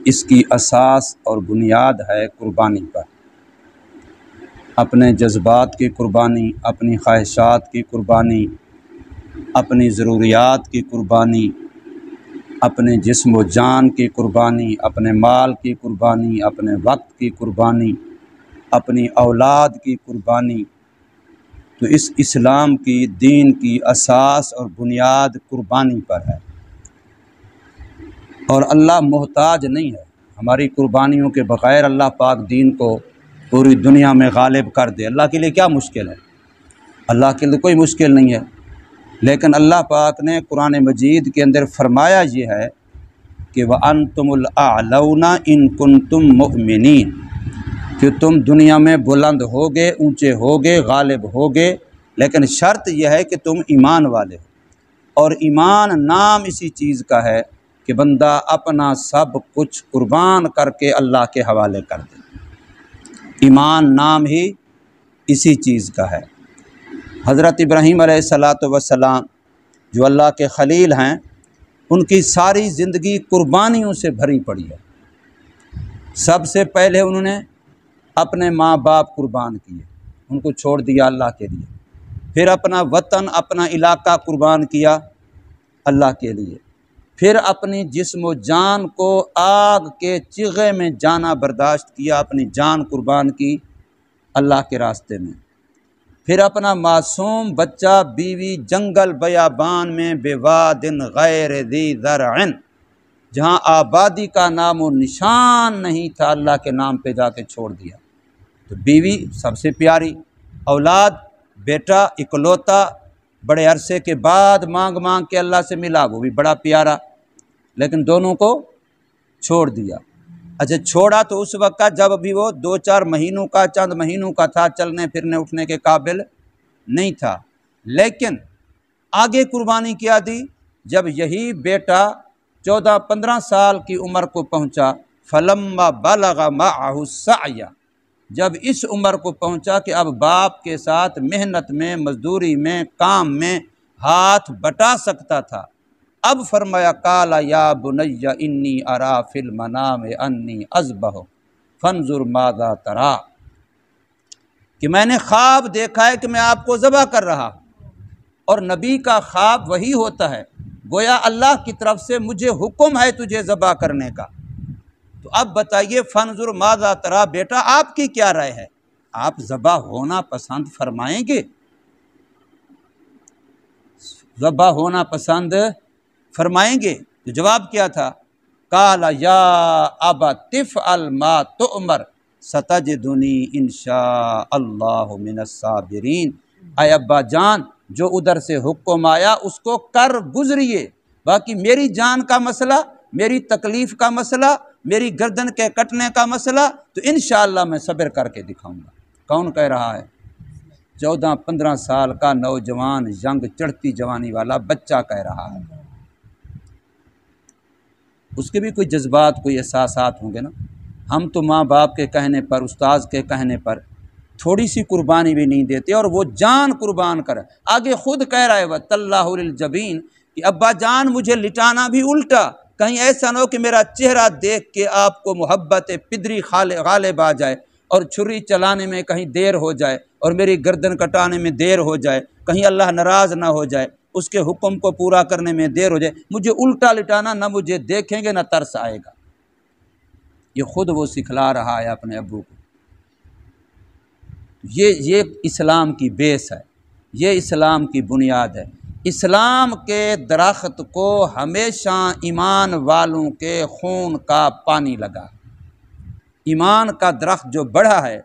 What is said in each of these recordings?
اس کی اساس اور بنیاد ہے قربانی پر، اپنے جذبات کی قربانی، اپنی خواہشات کی قربانی، اپنی ضروریات کی قربانی، اپنے جسم و جان کی قربانی، اپنے مال کی قربانی، اپنے وقت کی قربانی، اپنی اولاد کی قربانی۔ تو اس اسلام کی دین کی اساس اور بنیاد قربانی پر ہے، اور اللہ محتاج نہیں ہے ہماری قربانیوں کے بغیر اللہ پاک دین کو پوری دنیا میں غالب کر دے۔ اللہ کے لیے کیا مشکل ہے؟ اللہ کے لیے کوئی مشکل نہیں ہے، لیکن اللہ پاک نے قرآن مجید کے اندر فرمایا یہ ہے کہ وَأَنْتُمُ الْأَعْلَوْنَ إِن كُنتُم مُؤْمِنِينَ، کہ تم دنیا میں بلند ہوگے، اونچے ہوگے، غالب ہوگے، لیکن شرط یہ ہے کہ تم ایمان والے ہو۔ اور ایمان نام اسی چیز کا ہے کہ بندہ اپنا سب کچھ قربان کر کے اللہ کے حوالے کر دے۔ ایمان نام ہی اسی چیز کا ہے۔ حضرت ابراہیم علیہ السلام جو اللہ کے خلیل ہیں، ان کی ساری زندگی قربانیوں سے بھری پڑی ہے۔ سب سے پہلے انہوں نے اپنے ماں باپ قربان کیے، ان کو چھوڑ دیا اللہ کے لیے۔ پھر اپنا وطن، اپنا علاقہ قربان کیا اللہ کے لیے۔ پھر اپنی جسم و جان کو آگ کے چغے میں جانا برداشت کیا، اپنی جان قربان کی اللہ کے راستے میں۔ پھر اپنا معصوم بچہ، بیوی، جنگل بیابان میں بے واد غیر ذی زرع، جہاں آبادی کا نام و نشان نہیں تھا، اللہ کے نام پہ جا کے چھوڑ دیا۔ تو بیوی سب سے پیاری، اولاد بیٹا اکلوتا، بڑے عرصے کے بعد مانگ مانگ کے اللہ سے ملا، وہ بھی بڑا پیارا، لیکن دونوں کو چھوڑ دیا۔ اچھا چھوڑا تو اس وقت کا جب ابھی وہ 2-4 مہینوں کا، چند مہینوں کا تھا، چلنے پھرنے اٹھنے کے قابل نہیں تھا، لیکن آگے قربانی کیا دی جب یہی بیٹا 14-15 سال کی عمر کو پہنچا۔ فلما بلغ معه السعی، جب اس عمر کو پہنچا کہ اب باپ کے ساتھ محنت میں، مزدوری میں، کام میں ہاتھ بٹا سکتا تھا، اب فرمایا قال یا بنی انی اری فی المنام انی اذبح فانظر ماذا تری، کہ میں نے خواب دیکھا ہے کہ میں آپ کو ذبح کر رہا ہوں۔ اور نبی کا خواب وہی ہوتا ہے، گویا اللہ کی طرف سے مجھے حکم ہے تجھے ذبح کرنے کا۔ تو اب بتائیے فانظر ماذا تری، بیٹا آپ کی کیا رائے ہے؟ آپ ذبح ہونا پسند فرمائیں گے؟ ذبح ہونا پسند فرمائیں گے؟ تو جواب کیا تھا؟ قال یا ابت افعل ما تؤمر ستجدنی انشاء اللہ من الصابرین، اے ابا جان جو ادھر سے حکم آیا اس کو کر گزریے، باقی میری جان کا مسئلہ، میری تکلیف کا مسئلہ، میری گردن کے کٹنے کا مسئلہ تو انشاءاللہ میں صبر کر کے دکھاؤں گا۔ کون کہہ رہا ہے؟ 14-15 سال کا نوجوان، ینگ چڑھتی جوانی والا بچہ کہہ رہا ہے۔ اس کے بھی کوئی جذبات، کوئی احساسات ہوں گے نا۔ ہم تو ماں باپ کے کہنے پر، استاذ کے کہنے پر تھوڑی سی قربانی بھی نہیں دیتے، اور وہ جان قربان کر آگے خود کہہ رہا ہے وَتَاللَّهُ لِلْجَبِينَ، کہ ابا جان مجھے لٹانا بھی الٹا، کہیں ایسا نہ ہو کہ میرا چہرہ دیکھ کے آپ کو محبت پدری غالب آ جائے اور چھری چلانے میں کہیں دیر ہو جائے اور میری گردن کٹانے میں دیر ہو جائے، کہیں اللہ ناراض نہ ہو جائے، اس کے حکم کو پورا کرنے میں دیر ہو جائے، مجھے الٹا لٹانا، نہ مجھے دیکھیں گے نہ ترس آئے گا۔ یہ خود وہ سکھلا رہا ہے اپنے ابو کو۔ یہ اسلام کی بیس ہے، یہ اسلام کی بنیاد ہے۔ اسلام کے درخت کو ہمیشہ ایمان والوں کے خون کا پانی لگا۔ ایمان کا درخت جو بڑھا ہے،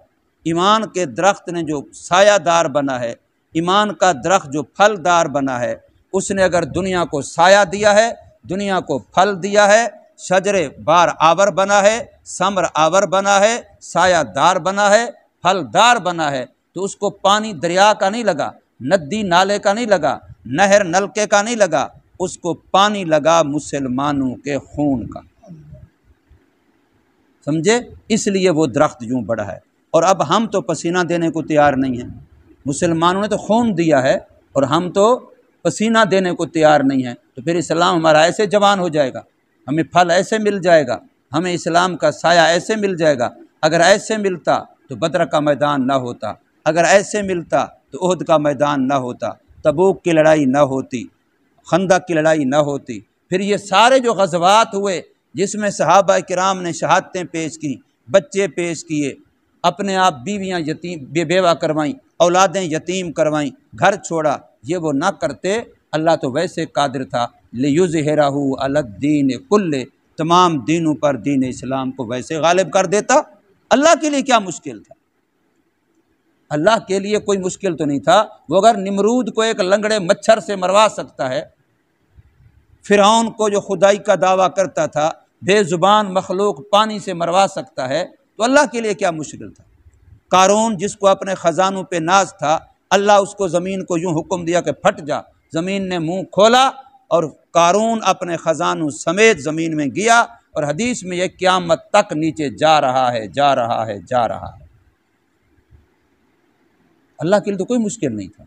ایمان کے درخت نے جو سایہ دار بنا ہے، ایمان کا درخت جو پھل دار بنا ہے، اس نے اگر دنیا کو سایہ دیا ہے، دنیا کو پھل دیا ہے، شجر بار آور بنا ہے، ثمر آور بنا ہے، سایہ دار بنا ہے، پھل دار بنا ہے، تو اس کو پانی دریا کا نہیں لگا، ندی نالے کا نہیں لگا، نہر نلکے کا نہیں لگا، اس کو پانی لگا مسلمانوں کے خون کا۔ سمجھے؟ اس لیے وہ درخت یوں بڑا ہے۔ اور اب ہم تو پسینہ دینے کو تیار نہیں ہیں، مسلمانوں نے تو خون دیا ہے اور ہم تو پسینہ دینے کو تیار نہیں ہیں، تو پھر اسلام ہمارا ایسے جوان ہو جائے گا، ہمیں پھل ایسے مل جائے گا، ہمیں اسلام کا سایہ ایسے مل جائے گا، اگر ایسے ملتا تو بدر کا میدان نہ ہوتا، اگر ایسے ملتا تو احد کا میدان نہ ہوتا، تبوک کی لڑائی نہ ہوتی، خندق کی لڑائی نہ ہوتی، پھر یہ سارے جو غزوات ہوئے جس میں صحابہ کرام نے شہادتیں پیش کی، بچے پیش کیے، اپنے آپ بیویاں یتیم بیوہ کروائیں، اولادیں یتیم کروائیں، گھر چھوڑا، یہ وہ نہ کرتے، اللہ تو ویسے قادر تھا لیظہرہ علی الدین کلہ، تمام دینوں پر دین اسلام کو ویسے غالب کر دیتا۔ اللہ کے لیے کیا مشکل تھا؟ اللہ کے لیے کوئی مشکل تو نہیں تھا۔ وہ اگر نمرود کو ایک لنگڑے مچھر سے مروا سکتا ہے، فرعون کو جو خدائی کا دعویٰ کرتا تھا بے زبان مخلوق پانی سے مروا سکتا ہے، تو اللہ کے لیے کیا مشکل تھا؟ قارون جس کو اپنے خزانوں پہ ناز تھا، اللہ اس کو زمین کو یوں حکم دیا کہ پھٹ جا، زمین نے منہ کھولا اور قارون اپنے خزانوں سمیت زمین میں گیا، اور حدیث میں یہ قیامت تک نیچے جا رہا ہے، جا رہا ہے، جا رہا ہے۔ اللہ کے لیے تو کوئی مشکل نہیں تھا۔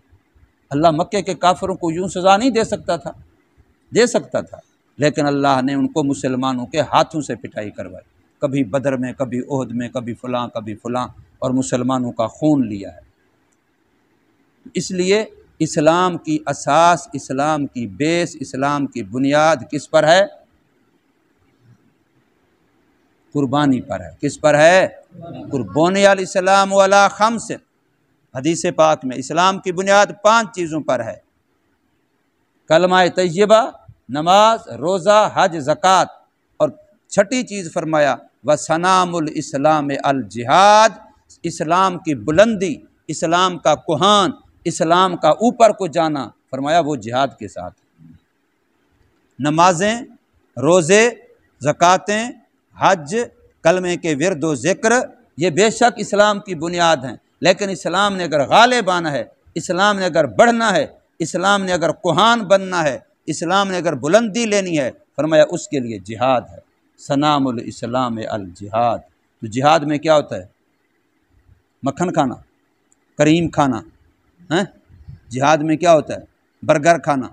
اللہ مکے کے کافروں کو یوں سزا نہیں دے سکتا تھا، دے سکتا تھا، لیکن اللہ نے ان کو مسلمانوں کے ہاتھوں سے پٹائی کروائی، کبھی بدر میں، کبھی احد میں، کبھی فلاں، کبھی فلاں، اور مسلمانوں کا خون لیا ہے۔ اس لیے اسلام کی اساس، اسلام کی بیس، اسلام کی بنیاد کس پر ہے؟ قربانی پر ہے۔ کس پر ہے؟ قربانی الاسلام علی خمس، حدیث پاک میں اسلام کی بنیاد 5 چیزوں پر ہے: کلمہ طیبہ، نماز، روزہ، حج، زکوٰۃ، اور 6ٹھی چیز فرمایا وَسَنَامُ الْإِسْلَامِ الْجِہاد، اسلام کی بلندی، اسلام کا کوہان، اسلام کا اوپر کو جانا، فرمایا وہ جہاد کے ساتھ۔ نمازیں، روزے، زکوٰتیں، حج، کلمے کے ورد و ذکر، یہ بے شک اسلام کی بنیاد ہیں، لیکن اسلام نے اگر غالب آنا ہے، اسلام نے اگر بڑھنا ہے، اسلام نے اگر کوہان بننا ہے، اسلام نے اگر بلندی لینی ہے، فرمایا اس کے لیے جہاد ہے۔ سنام الاسلام الجہاد۔ تو جہاد میں کیا ہوتا ہے؟ مکھن کھانا، کریم کھانا، جہاد میں کیا ہوتا ہے؟ برگر کھانا۔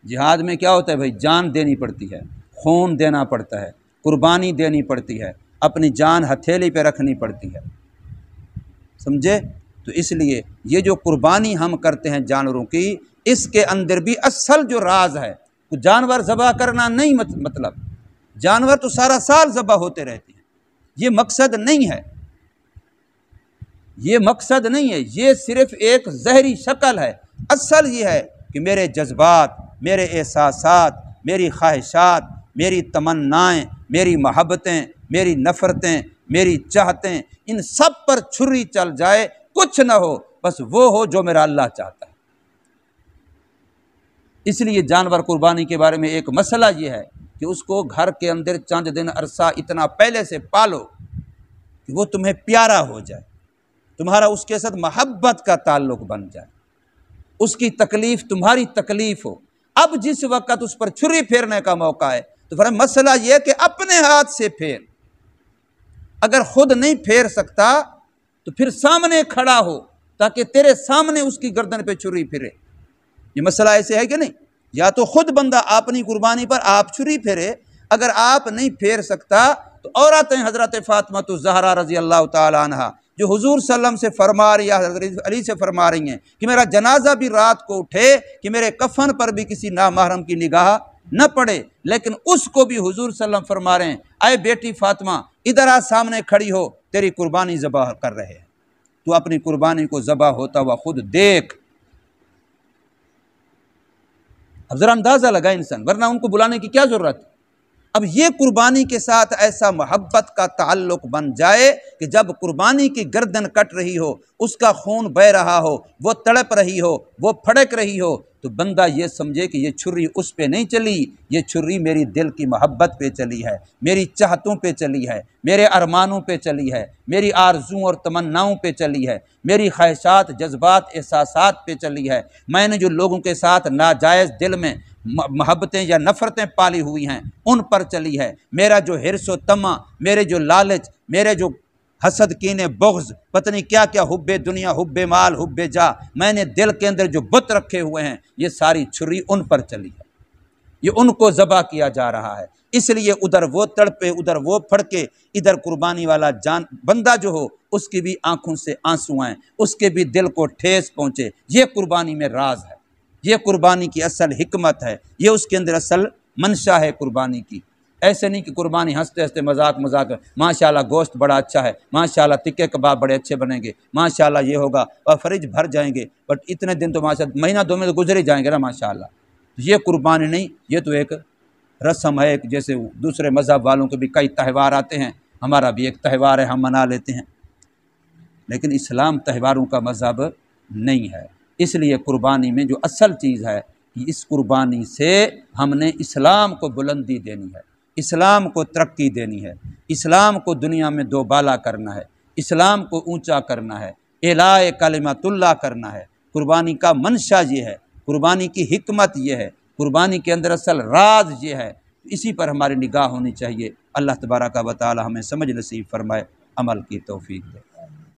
جہاد میں کیا ہوتا ہے بھائی؟ جان دینی پڑتی ہے، خون دینا پڑتا ہے، قربانی دینی پڑتی ہے، اپنی جان ہتھیلی پہ رکھنی پڑتی ہے، سمجھے؟ تو اس لیے یہ جو قربانی ہم کرتے ہیں جانوروں کی، اس کے اندر بھی اصل جو راز ہے، جانور ذبح کرنا نہیں، مطلب جانور تو سارا سال ذبح ہوتے رہتے ہیں، یہ مقصد نہیں ہے، یہ مقصد نہیں ہے، یہ صرف ایک ظاہری شکل ہے۔ اصل یہ ہے کہ میرے جذبات، میرے احساسات، میری خواہشات، میری تمنائیں، میری محبتیں، میری نفرتیں، میری چاہتیں، ان سب پر چھری چل جائے، کچھ نہ ہو، بس وہ ہو جو میرا اللہ چاہتا ہے۔ اس لیے جانور قربانی کے بارے میں ایک مسئلہ یہ ہے کہ اس کو گھر کے اندر چند دن عرصہ اتنا پہلے سے پالو کہ وہ تمہیں پیارا ہو جائے، تمہارا اس کے ساتھ محبت کا تعلق بن جائے، اس کی تکلیف تمہاری تکلیف ہو۔ اب جس وقت اس پر چھری پھیرنے کا موقع ہے تو پھر مسئلہ یہ ہے کہ اپنے ہاتھ سے پھیر، اگر خود نہیں پھیر سکتا تو پھر سامنے کھڑا ہو تاکہ تیرے سامنے اس کی گردن پہ چھری پھرے۔ یہ مسئلہ ایسے ہے کہ نہیں؟ یا تو خود بندہ اپنی قربانی پر آپ چھری پھیرے، اگر آپ نہیں پھیر سکتا تو عورتیں حضرت فاطمہ الزہرا رضی اللہ تعالی عنہا جو حضور صلی اللہ علیہ وسلم سے فرما رہی ہے، حضرت علی سے فرما رہی ہیں کہ میرا جنازہ بھی رات کو اٹھے کہ میرے کفن پر بھی کسی نامحرم کی نگاہ نہ پڑے، لیکن اس کو بھی حضور صلی اللہ علیہ وسلم فرما رہے ہیں اے بیٹی فاطمہ ادھر آ، سامنے کھڑی ہو، تیری قربانی ذبح کر رہے ہیں، تو اپنی قربانی کو ذبح ہوتا ہوا خود دیکھ۔ اب ذرا اندازہ لگا انسان، ورنہ ان کو بلانے کی کیا ضرورت ہے؟ اب یہ قربانی کے ساتھ ایسا محبت کا تعلق بن جائے کہ جب قربانی کی گردن کٹ رہی ہو، اس کا خون بہہ رہا ہو، وہ تڑپ رہی ہو، وہ پھڑک رہی ہو، تو بندہ یہ سمجھے کہ یہ چھری اس پہ نہیں چلی، یہ چھری میری دل کی محبت پہ چلی ہے، میری چاہتوں پہ چلی ہے، میرے ارمانوں پہ چلی ہے، میری آرزوں اور تمناؤں پہ چلی ہے، میری خواہشات، جذبات، احساسات پہ چلی ہے، میں نے جو لوگوں کے ساتھ ناجائز دل میں محبتیں یا نفرتیں پالی ہوئی ہیں ان پر چلی ہے، میرا جو حرص و طمع، میرے جو لالچ، میرے جو حسد، کینے، بغض، پتہ نہیں کیا کیا، حب دنیا، حب مال، حب جاہ، میں نے دل کے اندر جو بت رکھے ہوئے ہیں، یہ ساری چھری ان پر چلی ہے، یہ ان کو ذبح کیا جا رہا ہے۔ اس لیے ادھر وہ تڑپے، ادھر وہ پھڑکے، ادھر قربانی والا بندہ جو ہو اس کی بھی آنکھوں سے آنسو آئیں، اس کے بھی دل کو ٹھیس پہنچے۔ یہ قربانی میں راز ہے، یہ قربانی کی اصل حکمت ہے، یہ اس کے اندر اصل منشا ہے قربانی کی۔ ایسے نہیں کہ قربانی ہنستے ہنستے مذاق ماشاءاللہ گوشت بڑا اچھا ہے، ماشاءاللہ تکے کباب بڑے اچھے بنیں گے، ماشاءاللہ یہ ہوگا اور فریج بھر جائیں گے، بٹ اتنے دن تو ماشاءاللہ مہینہ دو میں تو گزر ہی جائیں گے نا ماشاءاللہ۔ یہ قربانی نہیں، یہ تو ایک رسم ہے، ایک جیسے دوسرے مذہب والوں کے بھی کئی تہوار آتے ہیں، ہمارا بھی ایک تہوار ہے، ہم منا لیتے ہیں، لیکن اسلام تہواروں کا مذہب نہیں ہے۔ اس لیے قربانی میں جو اصل چیز ہے، اس قربانی سے ہم نے اسلام کو بلندی دینی ہے، اسلام کو ترقی دینی ہے، اسلام کو دنیا میں دوبالا کرنا ہے، اسلام کو اونچا کرنا ہے، اعلاء کلمۃ اللہ کرنا ہے۔ قربانی کا منشا یہ ہے، قربانی کی حکمت یہ ہے، قربانی کے اندر اصل راز یہ ہے، اسی پر ہماری نگاہ ہونی چاہیے۔ اللہ تبارک و تعالی ہمیں سمجھ نصیب فرمائے، عمل کی توفیق دے۔